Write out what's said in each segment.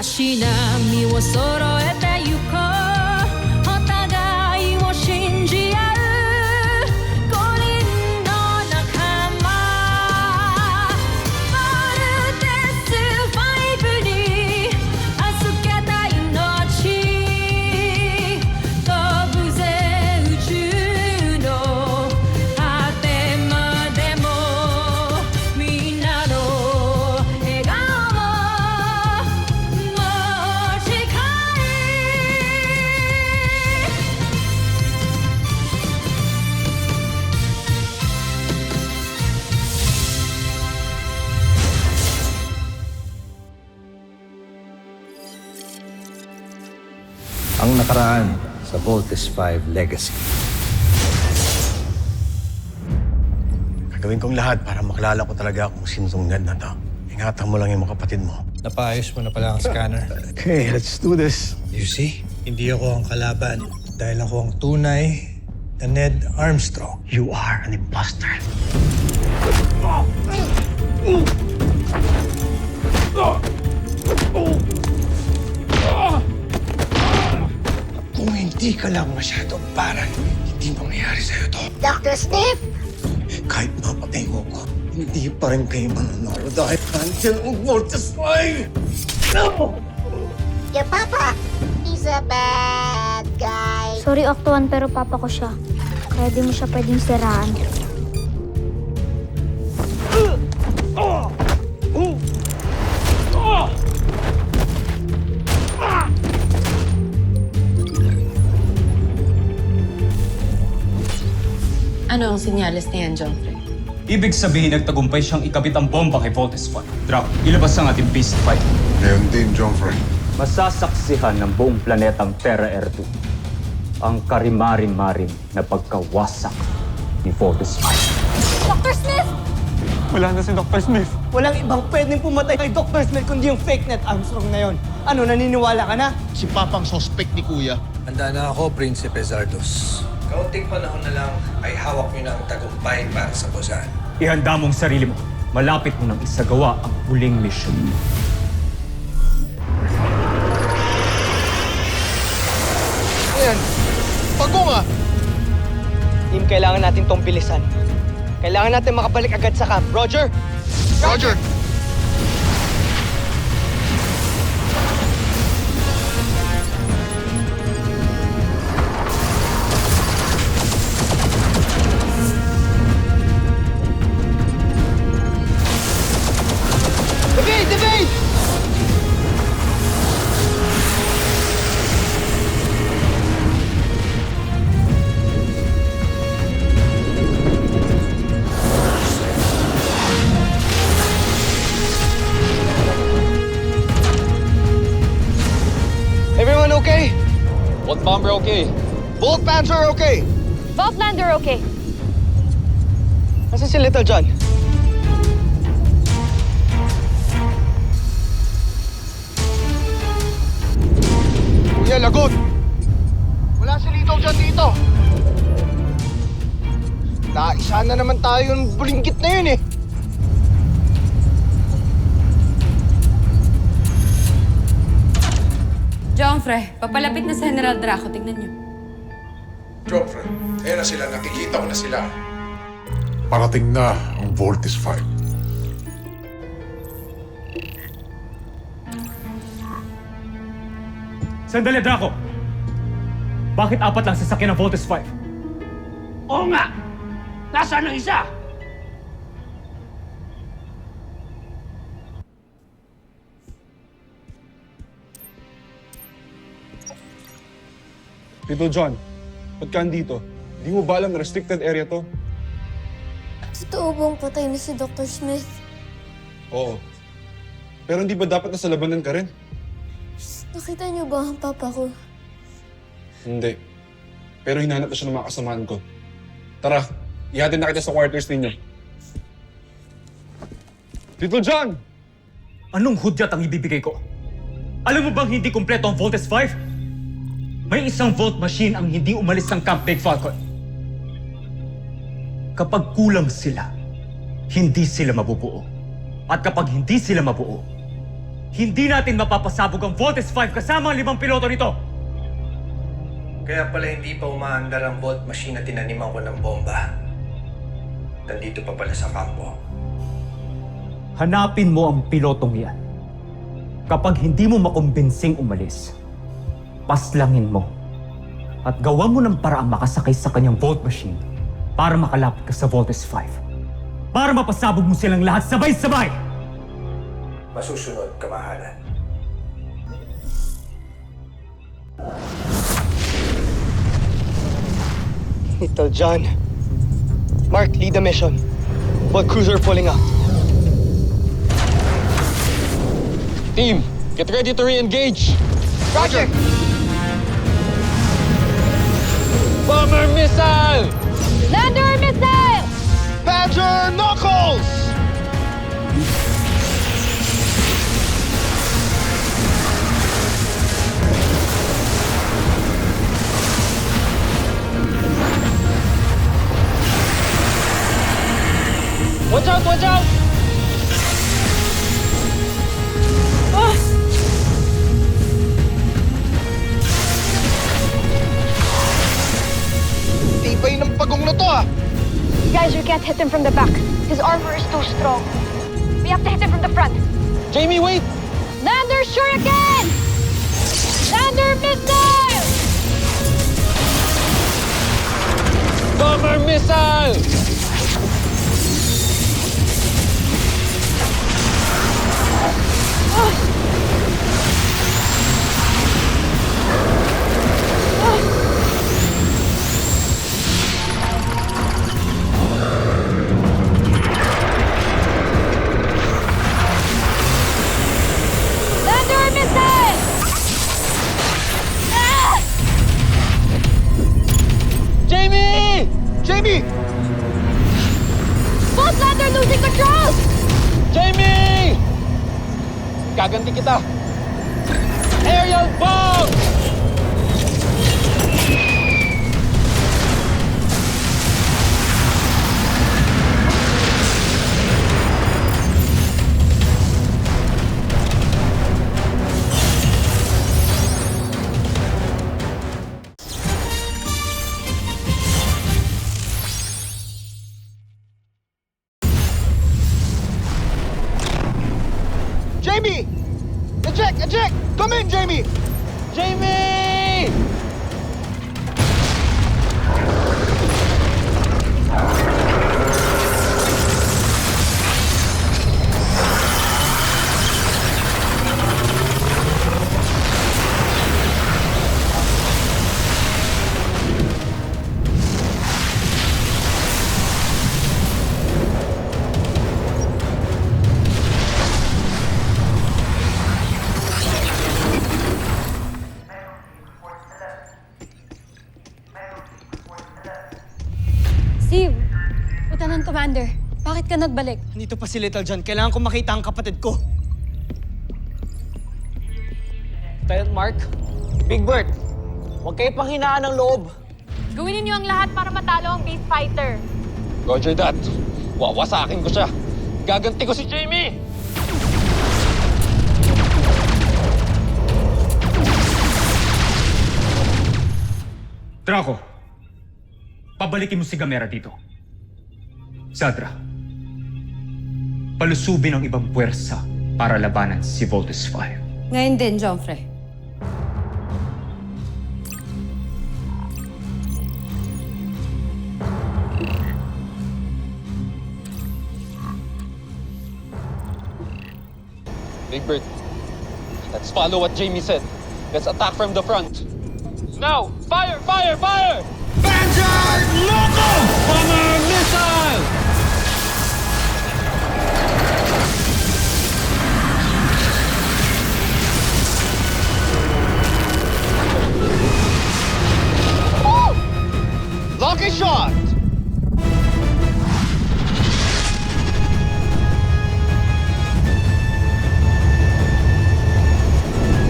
し波を揃えてゆこうお互いを信じ合う五人の仲間まるでスファイブに預けた命飛ぶぜ宇宙の果てまでもみんなの笑顔Ang nakaraan sa Voltes 5 Legacy. Gagawin kong lahat para makilala ko talaga kung sino tong Ned na to. Ingatan mo lang yung mga kapatid mo. Napaayos mo na pala ang scanner. Okay, let's do this. You see? Hindi ako ang kalaban dahil ako ang tunay na Ned Armstrong. You are an imposter. Kung hindi ka lang masyadong parang, hindi mangyayari sa'yo to. Dr. Smith! Kahit mapatay mo ko, hindi pa rin kayo mananalo dahil nandiyan ang Voltes 5! No! Your papa! He's a bad guy. Sorry, Octo 1, pero papa ko siya. Kaya di mo siya pwedeng siraan. Ano ang sinyalis na yan, Joffrey? Ibig sabihin, nagtagumpay siyang ikabit ang bomba kay Voltes 5. Draco, ilabas ang ating beast fight. Ngayon din, Joffrey. Masasaksihan ng buong planetang Terra Air 2 ang karimarim-marim na pagkawasak ni Voltes 5. Dr. Smith! Wala na si Dr. Smith. Walang ibang pwedeng pumatay kay Dr. Smith kundi yung fake Ned Armstrong na yon. Ano, naniniwala ka na? Si Papang suspect ni Kuya. Handa na ako, Prinsipe Zardos. Kaunting panahon na lang ay hawak niyo na ang tagumpay para sa Buzan. Ihanda mong sarili mo. Malapit mo nang isagawa ang huling mission. Ayan. Pagong ah! Team, kailangan natin tong bilisan. Kailangan natin makabalik agad sa camp. Roger? Roger! Evade! Evade! Everyone okay? What bomber okay? Bolt Panzer okay? Vaultlander, okay. Nasaan si Little John? Kuya, lagot! Wala si Little John dito. Naisa na naman tayo yung bulinggit na yun eh. Joffrey, papalapit na sa General Draco. Tignan niyo. Joffrey, ayan na sila. Nakikita ko na sila. Parating na ang Voltes 5. Sandali, Draco! Bakit apat lang sasakyan ng Voltes 5? Oo nga! Nasaan ang isa? Tito John, ba't ka andito? Di mo ba alam na restricted area to? Totoo bang patay na si Dr. Smith? Oo. Pero hindi ba dapat nasa labanan ka rin? Nakita niyo ba ang papa ko? Hindi. Pero hinanap na siya ng mga kasamahan ko. Tara, ihatid na kita sa quarters ninyo. Tito John! Anong hudyat ang ibibigay ko? Alam mo bang hindi kumpleto ang Voltes 5? May isang Volt machine ang hindi umalis ng Camp Big Falcon. Kapag kulang sila, hindi sila mabubuo. At kapag hindi sila mabuo, hindi natin mapapasabog ang Voltes 5 kasama ang 5 piloto nito. Kaya pala hindi pa umaandar ang Volt Machine na tinaniman ko ng bomba. Nandito pa pala sa kampo. Hanapin mo ang pilotong yan. Kapag hindi mo makumbinsing umalis, paslangin mo at gawa mo ng paraang makasakay sa kanyang Volt Machine para makalapit ka sa Voltes 5. Para mapasabog mo silang lahat sabay-sabay! Masusunod, kamahalan. Little John. Mark, lead the mission. While cruiser pulling out. Team, get ready to re-engage. Roger! Bomber missile! Lander missile! Badger knuckles! Watch out! Watch out! Tibay ng pagong na to ah! Guys, we can't hit him from the back. His armor is too strong. We have to hit him from the front. Jamie, wait! Lander shuriken! Lander missile! Bomber missile! Lander missile! Ah! Jamie! Jamie! Both Lander losing control! Jamie! Gaganti kita! Aerial bomb! Jamie! Eject! Eject! Come in, Jamie! Jamie! Steve, Lieutenant Commander, bakit ka nagbalik? Nandito pa si Little John. Kailangan ko makita ang kapatid ko. Lieutenant Mark, Big Bird, huwag kayo panghinaan ng loob. Gawin niyo ang lahat para matalo ang Beast Fighter. Roger that. Wawasakin ko siya. Gaganti ko si Jamie! Draco, pabalikin mo si Gamera dito. Zadra, palusubin ang ibang puwersa para labanan si Voltes 5. Ngayon din, Joffrey. Big Bird, let's follow what Jamie said. Let's attack from the front. Now! Fire! Fire! Fire! Vanguard Loco! Bomber missile! Lucky shot!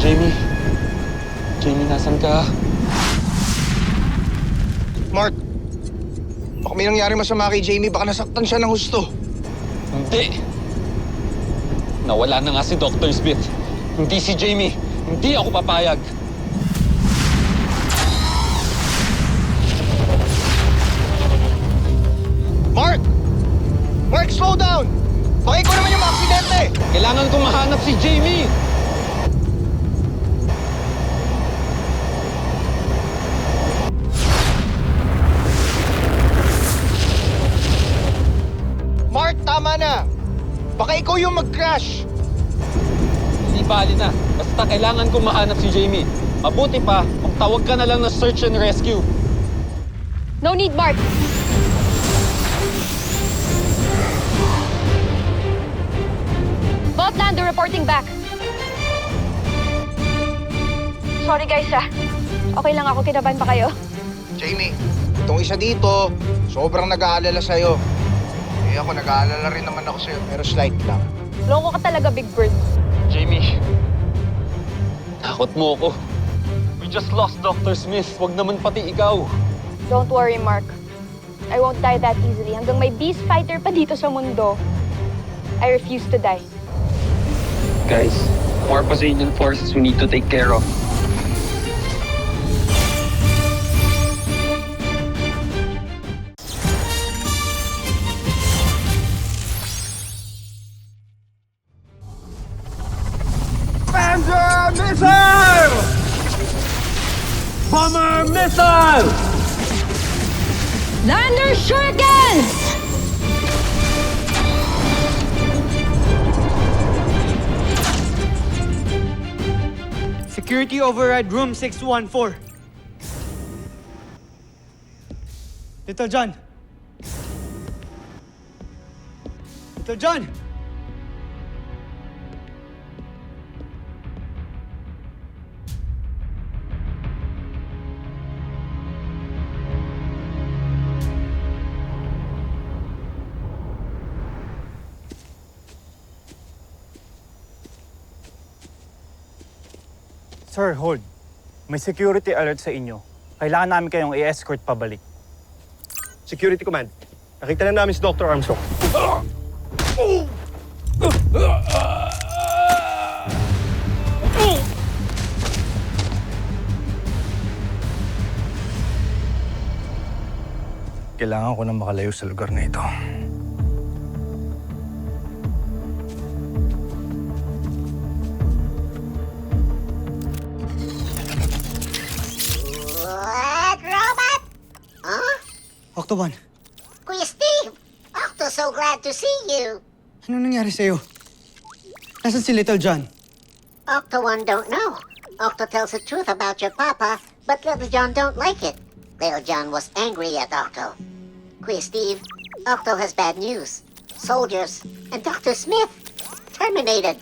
Jamie? Jamie, nasan ka? Mark, baka may nangyari masama kay Jamie. Baka nasaktan siya ng husto. Hindi. Nawala na nga si Dr. Smith. Hindi si Jamie. Hindi ako papayag. Mark! Mark, slow down! Baka ikaw naman yung aksidente! Kailangan ko mahanap si Jamie! Mark, tama na! Baka ikaw yung mag-crash! Hindi bali na. Basta kailangan ko mahanap si Jamie. Mabuti pa, magtawag ka na lang ng search and rescue. No need, Mark. Boatlander reporting back. Sorry guys Okay lang ako, kinabahan pa kayo? Jamie, itong isa dito, sobrang nag-aalala sa'yo. Eh ako, nag-aalala rin naman ako sa'yo, pero slight lang. Loko ka talaga, Big Bird. Jamie, takot mo ako. We just lost Dr. Smith. Wag naman pati ikaw. Don't worry, Mark. I won't die that easily. Hanggang may beast fighter pa dito sa mundo, I refuse to die. Guys, more Poseidon forces we need to take care of. Panzer missile! Bomber missile! Lander shurikens! Security override room 614. Little John. Little John! Sir, hold. May security alert sa inyo. Kailangan namin kayong i-escort pabalik. Security Command, nakita na namin si Dr. Armstrong. Kailangan ko na makalayo sa lugar na ito. What, robot? Huh? Octo 1, Kuya Steve! Octo, so glad to see you. ano nangyari sa'yo? Nasaan si Little John? Octo 1 don't know. Octo tells the truth about your papa, but Little John don't like it. Little John was angry at Octo. Kuya Steve, Octo has bad news. Soldiers and Dr. Smith terminated.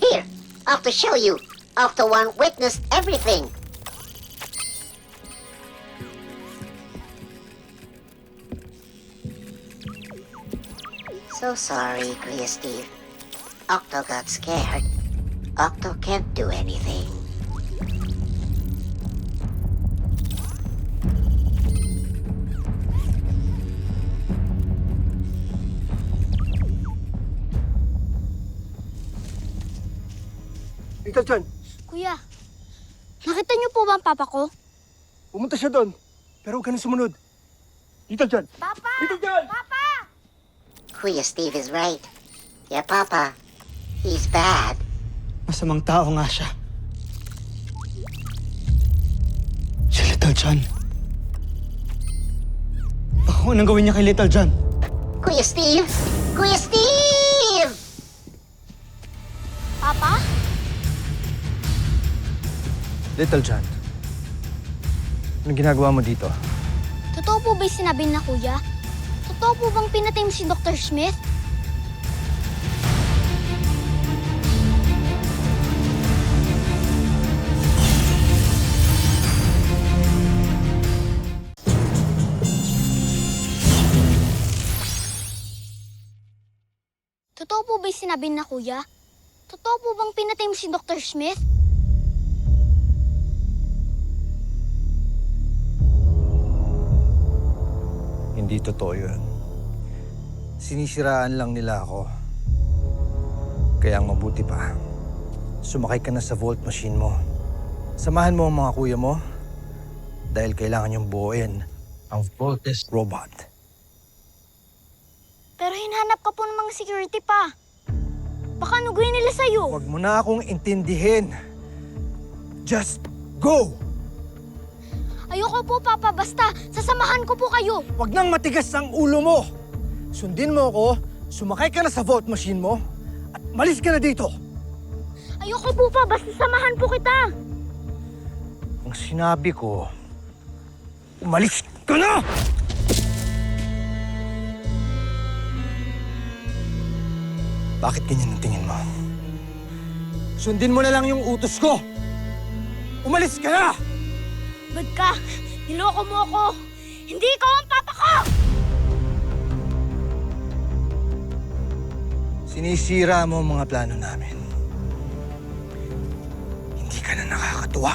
Here, Octo show you. Octo 1 witnessed everything. So sorry, Kuya Steve. Octo got scared. Octo can't do anything. Little John, Kuya, nakita niyo po ba ang papa ko? pumunta siya doon. Pero huwag ka na sumunod. Little John! Papa! Little John! Papa! Kuya Steve is right. Your papa, he's bad. Masamang tao nga siya. Si Little John. Baka anong gawin niya kay Little John? Kuya Steve! Kuya Steve! Papa? Little John, anong ginagawa mo dito? Totoo po ba'y sinabi na kuya? Totoo po bang pinatay mo si Dr. Smith? Totoo po ba'y sinabi na kuya? Totoo po bang pinatay mo si Dr. Smith? Hindi totoo yun. Sinisiraan lang nila ako. Kaya ang mabuti pa, sumakay ka na sa Volt Machine mo. Samahan mo ang mga kuya mo dahil kailangan niyong buuin ang Voltes robot. Pero hinhanap ka po ng mga security pa. Baka nuguin nila sa'yo. Huwag mo na akong intindihin. Just go! Ayoko po, Papa. Basta, sasamahan ko po kayo. Huwag nang matigas ang ulo mo. Sundin mo ako, sumakay ka na sa Volt Machine mo, at malis ka na dito. Ayoko po, Pa. Basta samahan po kita. Ang sinabi ko, umalis ka na! Bakit ganyan ang tingin mo? Sundin mo na lang yung utos ko! Umalis ka na! Bad ka. Niloko mo ako. Hindi ikaw ang papa ko! Sinisira mo ang mga plano namin. Hindi ka na nakakatuwa.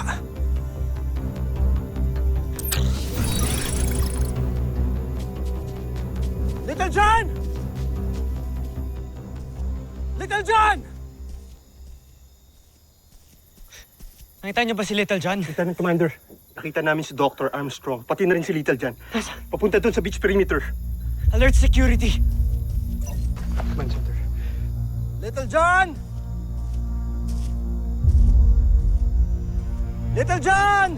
Little John! Little John! Nakita niyo ba si Little John? Lieutenant Commander, nakita namin si Dr. Armstrong, pati na rin si Little John. Papunta doon sa beach perimeter. Alert security! Command Center. Little John! Little John!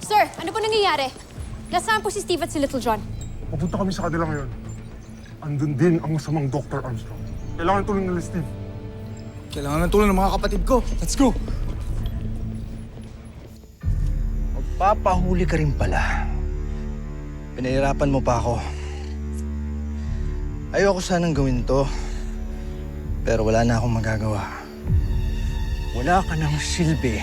Sir, ano po nangyayari? Nasaan po si Steve at si Little John? Pupunta kami sa kanila ngayon. Andun din ang masamang Dr. Armstrong. Kailangan tulong nila, Steve. Kailangan ng tulong ng mga kapatid ko. Let's go! Magpapahuli ka rin pala. Pinahirapan mo pa ako. Ayoko sanang gawin to, pero wala na akong magagawa. Wala ka ng silbi,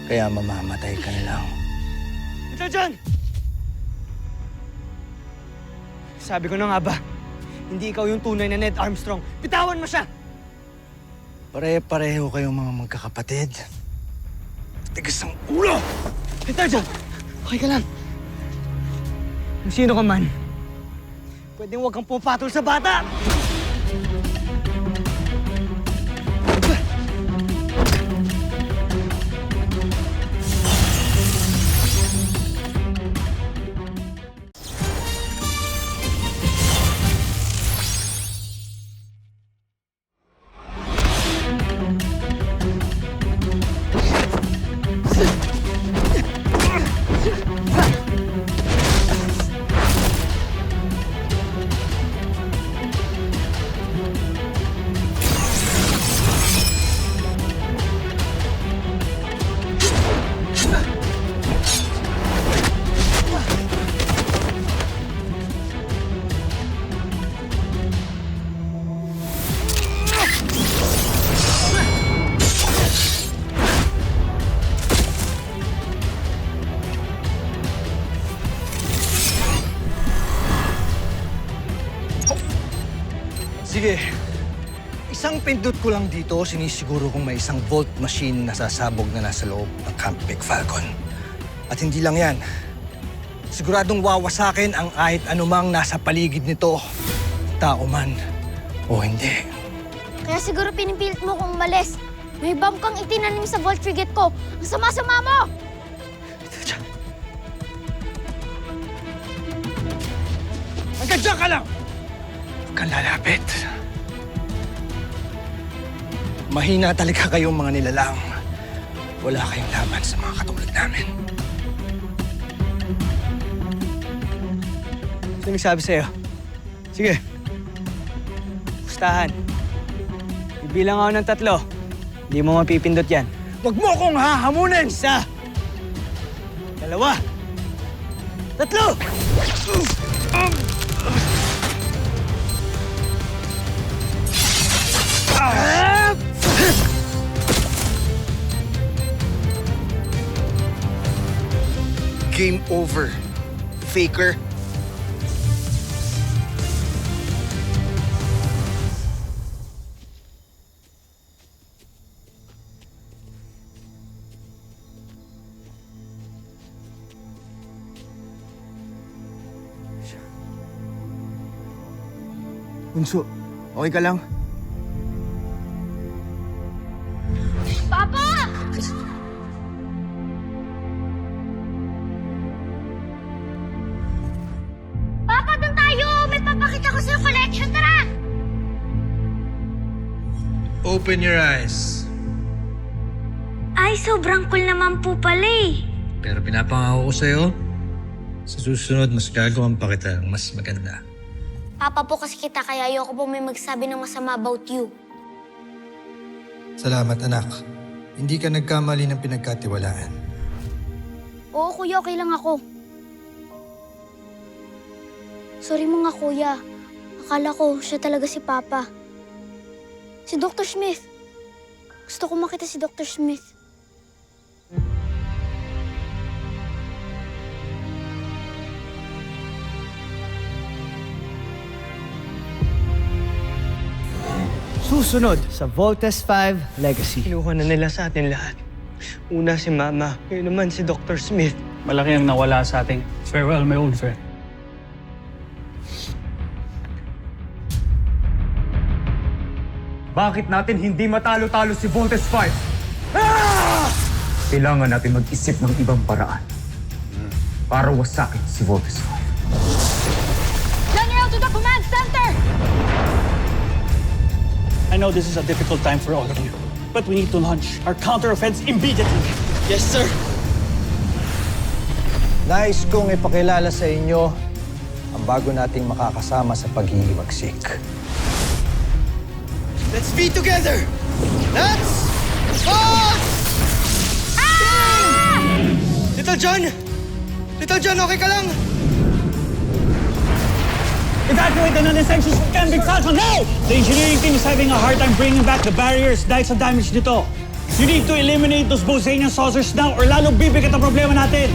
kaya mamamatay ka na lang. Little John! Sabi ko na nga ba, hindi ikaw yung tunay na Ned Armstrong. Bitawan mo siya! Pare-pareho kayong mga magkakapatid. Tigas ang ulo! Little John! Okay ka lang. Kung sino ka man, pwedeng huwag kang pumapatol sa bata! Sige, isang pindot ko lang dito, sinisiguro kong may isang Volt Machine na sasabog na nasa loob ng Camp Big Falcon. At hindi lang yan. Siguradong wawasakin ang kahit anumang nasa paligid nito, tao man o hindi. Kaya siguro pinipilit mo kong umalis. May bomb kang itinanim sa Volt Frigate ko. Ang sama-sama mo! Hanggang dyan ka lang! Huwag kang lalapit. Mahina talaga kayong mga nilalang. Wala kayong laban sa mga katulad namin. Sino nagsabi sa'yo? Sige. Pustahan. Bibilang ako ng 3. Hindi mo mapipindot yan. Huwag mo akong hahamunin! 1, 2, 3! Game over, faker. Bunso, okay ka lang? Papa! Papa, doon tayo! May papakita ko sa'yo collection, tara! Open your eyes. Ay, sobrang cool naman po pala eh. Pero pinapangako ko sa'yo, sa susunod mas gagawin pa kita ng mas maganda. Papa po kasi kita kaya ayoko po may magsabi ng masama about you. Salamat, anak. Hindi ka nagkamali ng pinagkatiwalaan. Oo, kuya, okay lang ako. Sorry mo nga, kuya. Akala ko siya talaga si Papa. Si Dr. Smith. Gusto ko makita si Dr. Smith. Susunod sa Voltes 5 Legacy. Kinuha na nila sa atin lahat. Una si Mama, ngayon naman si Dr. Smith. Malaki ang nawala sa ating farewell, my old friend. Bakit natin hindi matalo-talo si Voltes 5? Kailangan natin mag-isip ng ibang paraan para wasakin si Voltes 5. General, to the command center! I know this is a difficult time for all of you, but we need to launch our counter-offense immediately. Yes, sir. Nais kong ipakilala sa inyo ang bago nating makakasama sa paghihiwagsik. Let's be together! Let's march! Little John! Little John, okay ka lang? Evacuate the non-essentials from Camping Falcon now! The engineering team is having a hard time bringing back the barriers dahil sa damage nito. You need to eliminate those Bosanian saucers now or lalong bibigat ang problema natin.